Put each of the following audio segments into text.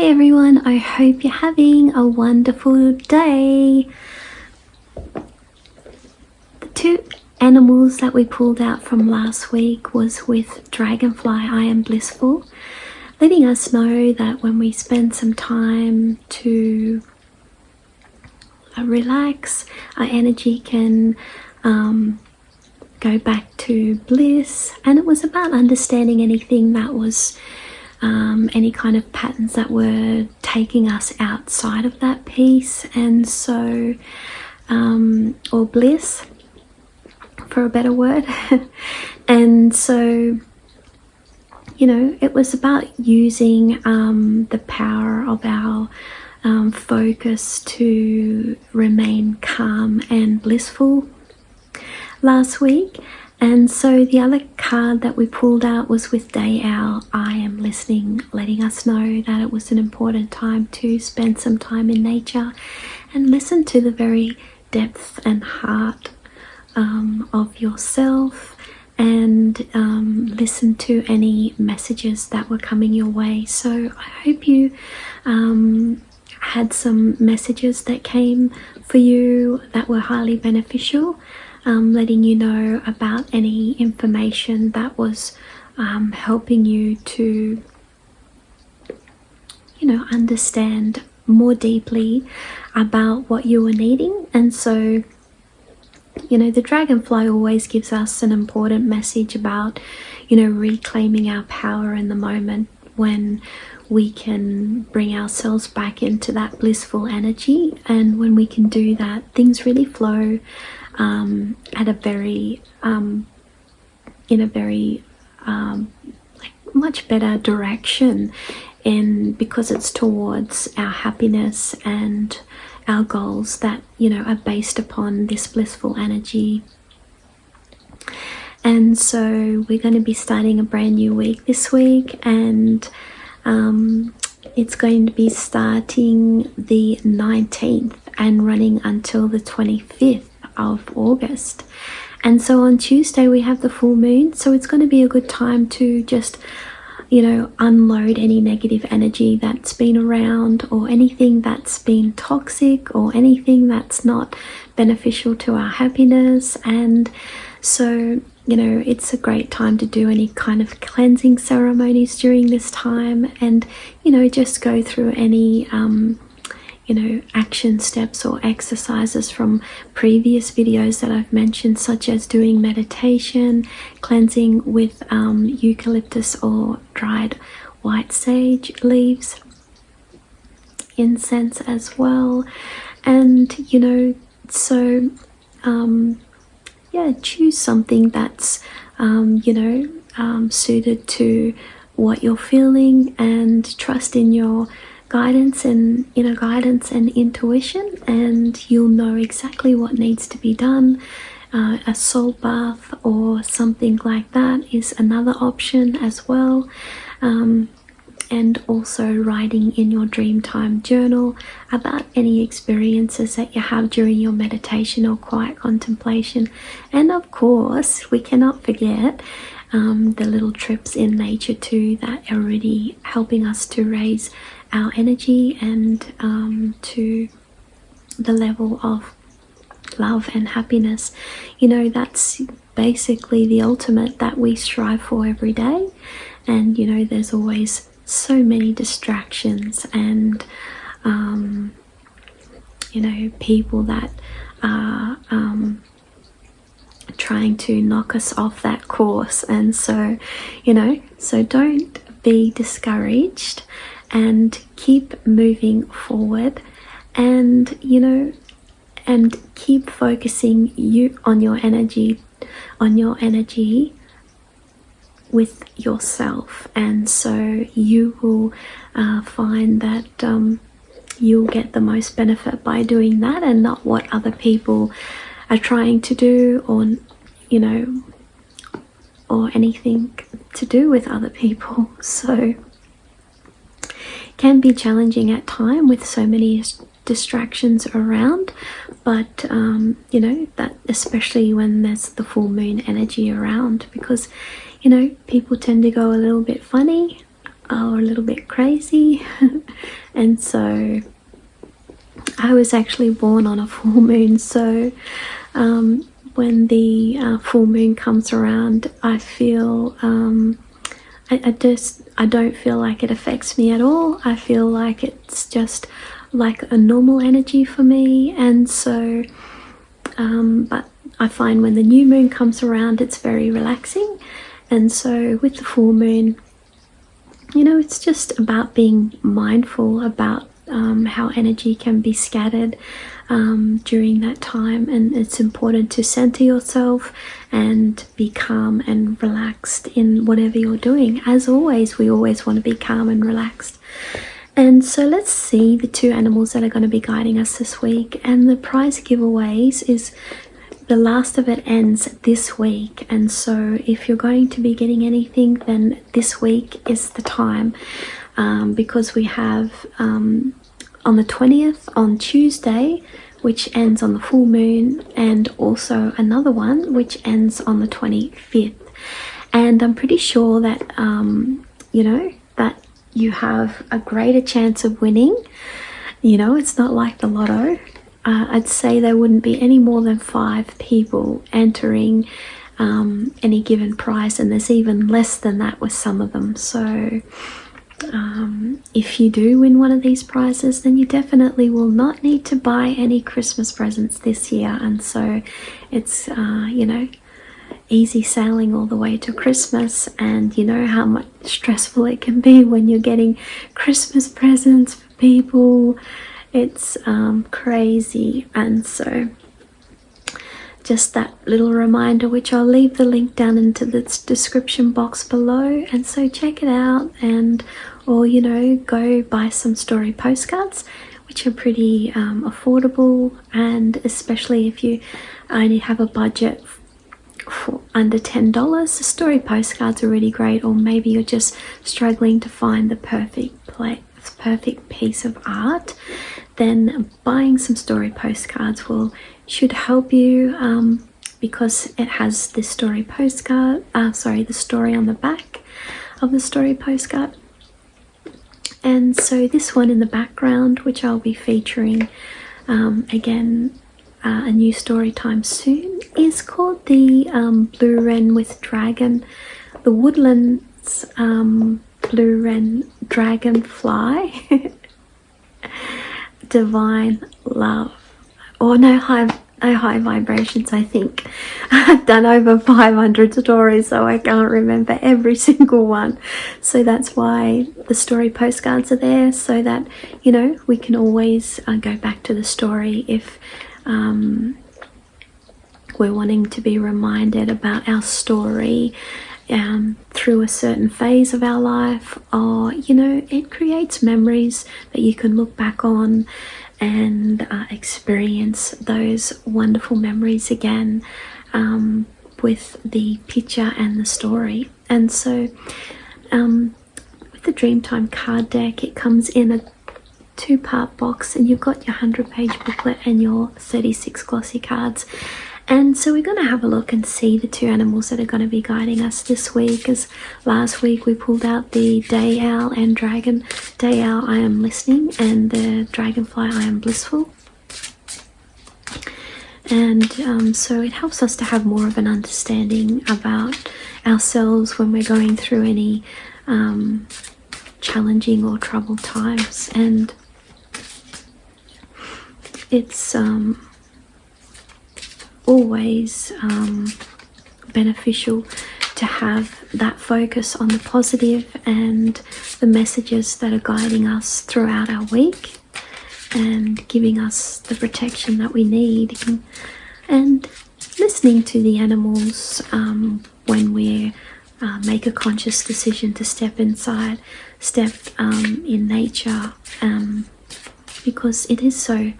Hi everyone, I hope you're having a wonderful day. The two animals that we pulled out from last week was with Dragonfly, I Am Blissful, letting us know that when we spend some time to relax, our energy can go back to bliss. And it was about understanding anything that was any kind of patterns that were taking us outside of that peace, and so or bliss for a better word. And so, you know, it was about using the power of our focus to remain calm and blissful last week. And so the other card that we pulled out was with Day Owl, I Am Listening, letting us know that it was an important time to spend some time in nature and listen to the very depth and heart of yourself, and listen to any messages that were coming your way. So I hope you had some messages that came for you that were highly beneficial. Letting you know about any information that was helping you to, you know, understand more deeply about what you were needing. And so, you know, the dragonfly always gives us an important message about, you know, reclaiming our power in the moment, when we can bring ourselves back into that blissful energy. And when we can do that, things really flow at a very in a very like much better direction, and because it's towards our happiness and our goals that, you know, are based upon this blissful energy. And so we're going to be starting a brand new week this week, and it's going to be starting the 19th and running until the 25th of August. And so on Tuesday we have the full moon, so it's going to be a good time to just, you know, unload any negative energy that's been around, or anything that's been toxic, or anything that's not beneficial to our happiness. And so, you know, it's a great time to do any kind of cleansing ceremonies during this time, and, you know, just go through any you know, action steps or exercises from previous videos that I've mentioned, such as doing meditation, cleansing with eucalyptus or dried white sage leaves, incense as well. And, you know, so yeah, choose something that's you know, suited to what you're feeling, and trust in your guidance and inner guidance and intuition, and you'll know exactly what needs to be done. A salt bath or something like that is another option as well. And also writing in your Dreamtime journal about any experiences that you have during your meditation or quiet contemplation. And of course, we cannot forget the little trips in nature too, that are already helping us to raise our energy and to the level of love and happiness. You know, that's basically the ultimate that we strive for every day. And, you know, there's always so many distractions and you know, people that are trying to knock us off that course. And so, you know, so don't be discouraged, and keep moving forward, and, you know, and keep focusing on your energy with yourself. And so you will find that you'll get the most benefit by doing that, and not what other people are trying to do, or, you know, or anything to do with other people. So can be challenging at time with so many distractions around, but you know, that especially when there's the full moon energy around, because, you know, people tend to go a little bit funny are a little bit crazy. And so I was actually born on a full moon, so when the full moon comes around, I feel I don't feel like it affects me at all. I feel like it's just like a normal energy for me. And so but I find when the new moon comes around, it's very relaxing. And so with the full moon, you know, it's just about being mindful about how energy can be scattered during that time, and it's important to center yourself and be calm and relaxed in whatever you're doing. As always, we always want to be calm and relaxed. And so let's see the 2 animals that are going to be guiding us this week. And the prize giveaways is the last of it ends this week, and so if you're going to be getting anything, then this week is the time, because we have on the 20th on Tuesday, which ends on the full moon, and also another one which ends on the 25th. And I'm pretty sure that you know, that you have a greater chance of winning. You know, it's not like the lotto. I'd say there wouldn't be any more than 5 people entering any given prize, and there's even less than that with some of them. So if you do win one of these prizes, then you definitely will not need to buy any Christmas presents this year. And so it's you know, easy sailing all the way to Christmas. And you know how much stressful it can be when you're getting Christmas presents for people. It's crazy. And so just that little reminder, which I'll leave the link down into the description box below, and so check it out. And or you know, go buy some story postcards, which are pretty affordable, and especially if you only have a budget for under $10, the story postcards are really great. Or maybe you're just struggling to find the perfect piece of art, then buying some story postcards should help you, because it has this story postcard, the story on the back of the story postcard. And so this one in the background, which I'll be featuring again, a new story time soon, is called the Blue Wren with Dragon, the Woodlands Blue Wren Dragonfly. Divine Love, or no, high vibrations. I think I've done over 500 stories, so I can't remember every single one. So that's why the story postcards are there, so that you know, we can always go back to the story if we're wanting to be reminded about our story through a certain phase of our life. Or you know, it creates memories that you can look back on and experience those wonderful memories again, with the picture and the story. And so with the Dreamtime card deck, it comes in a 2-part box, and you've got your 100-page booklet and your 36 glossy cards. And so we're going to have a look and see the 2 animals that are going to be guiding us this week. As last week we pulled out the Day Owl and Dragon. Day Owl, I am listening, and the Dragonfly, I am blissful. And so it helps us to have more of an understanding about ourselves when we're going through any challenging or troubled times. And it's always beneficial to have that focus on the positive and the messages that are guiding us throughout our week and giving us the protection that we need, and listening to the animals when we make a conscious decision to step in nature, because it is so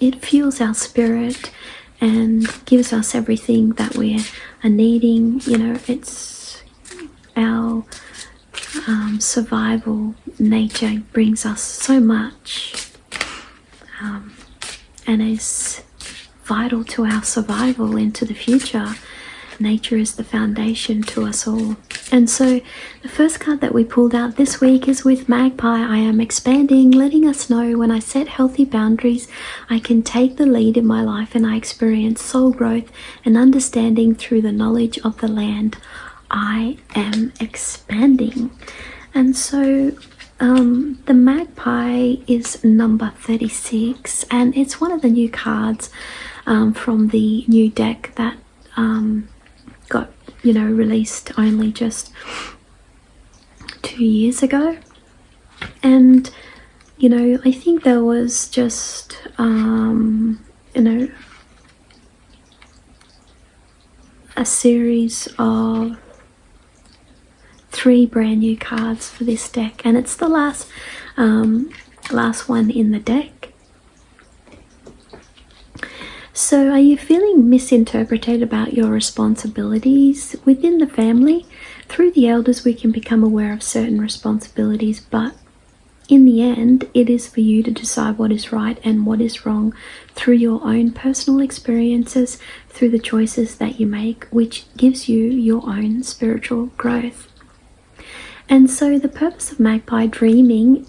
it fuels our spirit and gives us everything that we are needing. You know, it's our survival. Nature brings us so much and is vital to our survival into the future. nature is the foundation to us all. And so the first card that we pulled out this week is with Magpie. I am expanding, letting us know when I set healthy boundaries, I can take the lead in my life and I experience soul growth and understanding through the knowledge of the land. I am expanding. And so the Magpie is number 36, and it's one of the new cards from the new deck that got released only just 2 years ago. And I think there was just a series of 3 brand new cards for this deck, and it's the last one in the deck. So are you feeling misinterpreted about your responsibilities within the family? Through the elders we can become aware of certain responsibilities, but in the end it is for you to decide what is right and what is wrong through your own personal experiences, through the choices that you make, which gives you your own spiritual growth. And so the purpose of Magpie Dreaming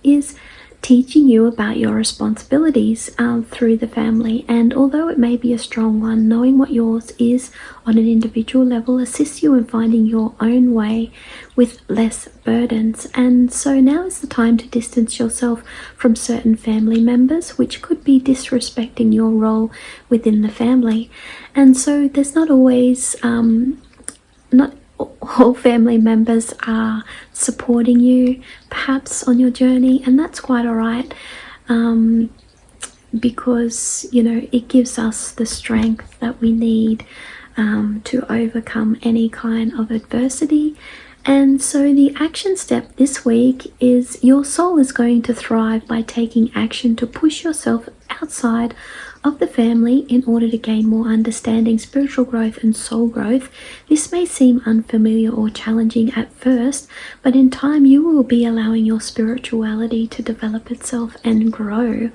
is teaching you about your responsibilities through the family. And although it may be a strong one, knowing what yours is on an individual level assists you in finding your own way with less burdens. And so now is the time to distance yourself from certain family members, which could be disrespecting your role within the family. And so there's not always, not all family members are supporting you perhaps on your journey, and that's quite all right, because it gives us the strength that we need to overcome any kind of adversity. And so the action step this week is your soul is going to thrive by taking action to push yourself outside of the family in order to gain more understanding, spiritual growth and soul growth. This may seem unfamiliar or challenging at first, but in time you will be allowing your spirituality to develop itself and grow.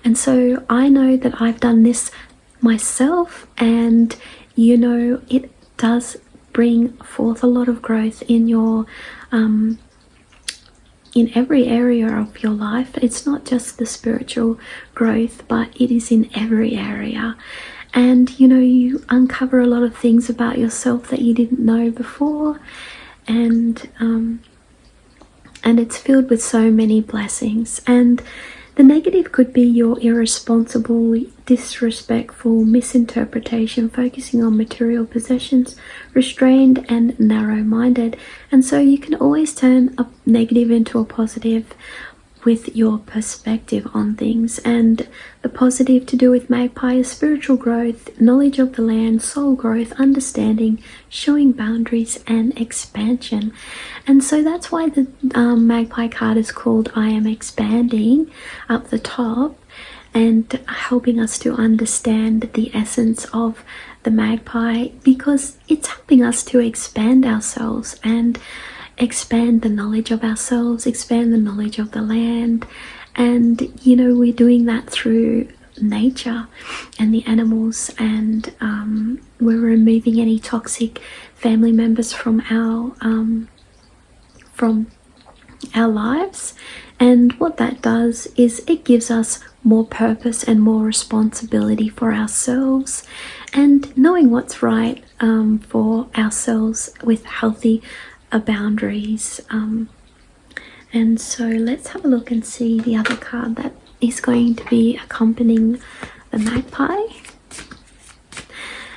And so I know that I've done this myself, and it does bring forth a lot of growth in your in every area of your life. It's not just the spiritual growth, but it is in every area. And you uncover a lot of things about yourself that you didn't know before, and it's filled with so many blessings. And the negative could be your irresponsible, disrespectful misinterpretation, focusing on material possessions, restrained and narrow-minded. And so you can always turn a negative into a positive with your perspective on things. And the positive to do with Magpie is spiritual growth, knowledge of the land, soul growth, understanding, showing boundaries and expansion. And so that's why the Magpie card is called I Am Expanding up the top, and helping us to understand the essence of the magpie, because it's helping us to expand ourselves and expand the knowledge of ourselves, expand the knowledge of the land. And we're doing that through nature and the animals, and we're removing any toxic family members from our lives. And what that does is it gives us more purpose and more responsibility for ourselves, and knowing what's right for ourselves with healthy boundaries. And so let's have a look and see the other card that is going to be accompanying the magpie.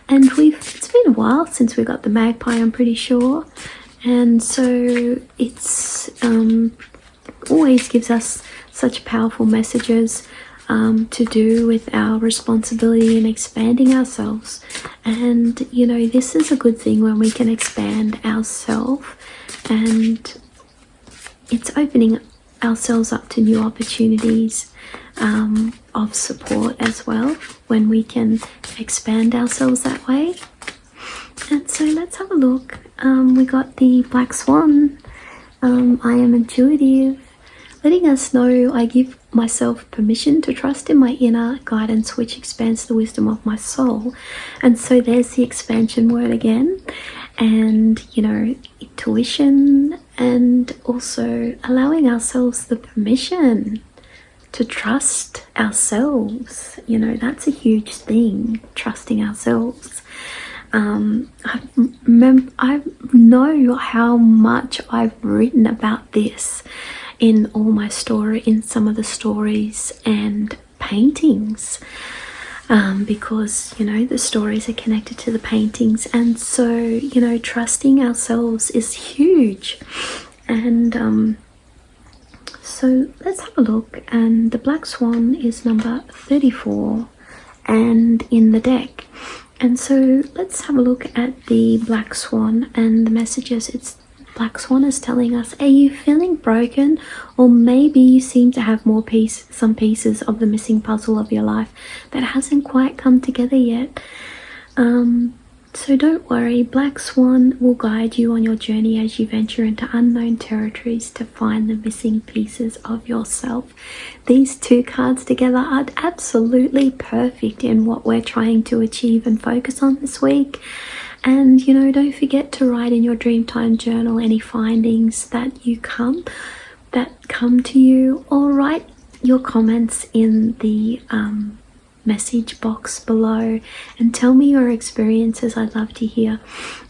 And it's been a while since we got the magpie, I'm pretty sure. And so it's always gives us such powerful messages to do with our responsibility in expanding ourselves. And this is a good thing when we can expand ourselves, and it's opening ourselves up to new opportunities of support as well when we can expand ourselves that way. And so let's have a look. We got the Black Swan. I am intuitive, letting us know I give myself permission to trust in my inner guidance, which expands the wisdom of my soul. And so there's the expansion word again, and you know, intuition, and also allowing ourselves the permission to trust ourselves. You know, that's a huge thing, trusting ourselves. I know how much I've written about this in all my story, in some of the stories and paintings, because you know, the stories are connected to the paintings, and so you know, trusting ourselves is huge. And so let's have a look, and the black swan is number 34 and in the deck. And so let's have a look at the black swan and the messages. It's black swan is telling us, are you feeling broken, or maybe you seem to have some pieces of the missing puzzle of your life that hasn't quite come together yet. So don't worry, black swan will guide you on your journey as you venture into unknown territories to find the missing pieces of yourself. These two cards together are absolutely perfect in what we're trying to achieve and focus on this week. And you know, don't forget to write in your Dreamtime journal any findings that come to you, or write your comments in the message box below and tell me your experiences. I'd love to hear.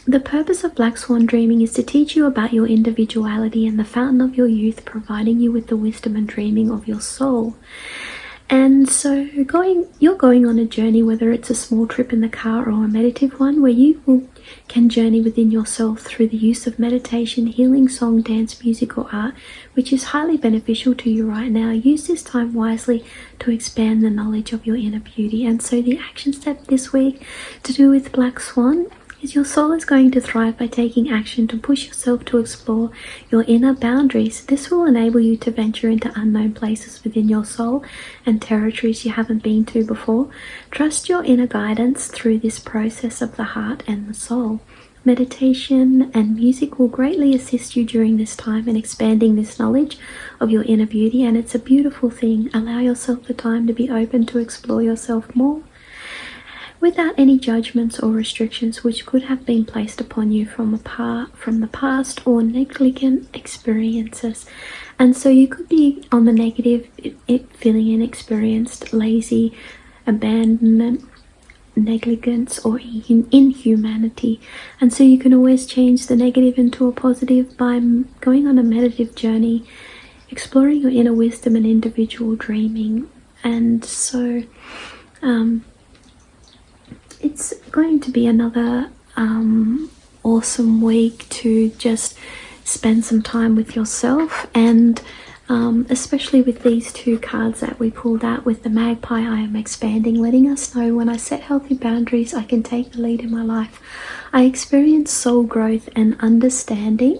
The purpose of Black Swan dreaming is to teach you about your individuality and the fountain of your youth, providing you with the wisdom and dreaming of your soul. And so you're going on a journey, whether it's a small trip in the car or a meditative one, where you can journey within yourself through the use of meditation, healing, song, dance, music, or art, which is highly beneficial to you right now. Use this time wisely to expand the knowledge of your inner beauty. And so the action step this week to do with Black Swan is your soul is going to thrive by taking action to push yourself to explore your inner boundaries. This will enable you to venture into unknown places within your soul and territories you haven't been to before. Trust your inner guidance through this process of the heart and the soul. Meditation and music will greatly assist you during this time in expanding this knowledge of your inner beauty, and it's a beautiful thing. Allow yourself the time to be open to explore yourself more, without any judgments or restrictions which could have been placed upon you from the past or negligent experiences. And so you could be on the negative, feeling inexperienced, lazy, abandonment, negligence, or inhumanity. And so you can always change the negative into a positive by going on a meditative journey, exploring your inner wisdom and individual dreaming. And so it's going to be another awesome week to just spend some time with yourself, and especially with these two cards that we pulled out with the magpie. I am expanding, letting us know when I set healthy boundaries, I can take the lead in my life. I experience soul growth and understanding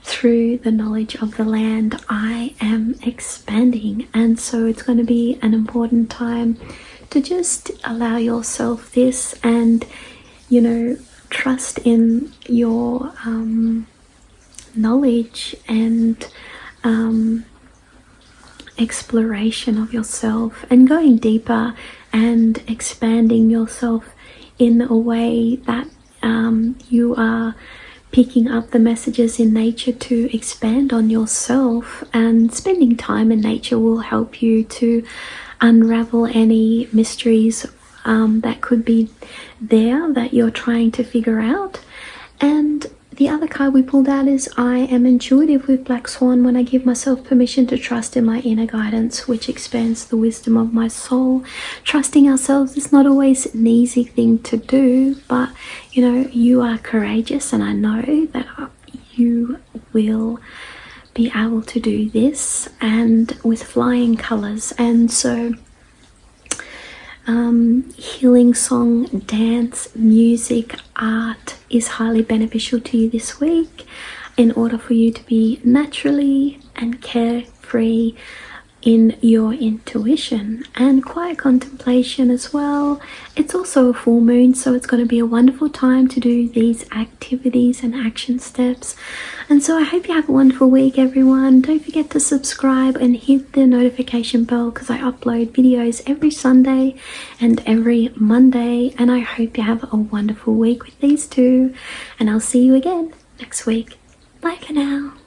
through the knowledge of the land. I am expanding, and so it's going to be an important time to just allow yourself this, and you know, trust in your knowledge and exploration of yourself, and going deeper and expanding yourself in a way that you are picking up the messages in nature to expand on yourself. And spending time in nature will help you to unravel any mysteries that could be there that you're trying to figure out. And the other card we pulled out is I am intuitive with Black Swan when I give myself permission to trust in my inner guidance, which expands the wisdom of my soul. Trusting ourselves is not always an easy thing to do, but you know, you are courageous, and I know that you will be able to do this, and with flying colors. And so healing, song, dance, music, art is highly beneficial to you this week in order for you to be naturally and carefree in your intuition and quiet contemplation as well. It's also a full moon, so it's going to be a wonderful time to do these activities and action steps. And so I hope you have a wonderful week, everyone. Don't forget to subscribe and hit the notification bell because I upload videos every Sunday and every Monday. And I hope you have a wonderful week with these two, and I'll see you again next week. Bye for now.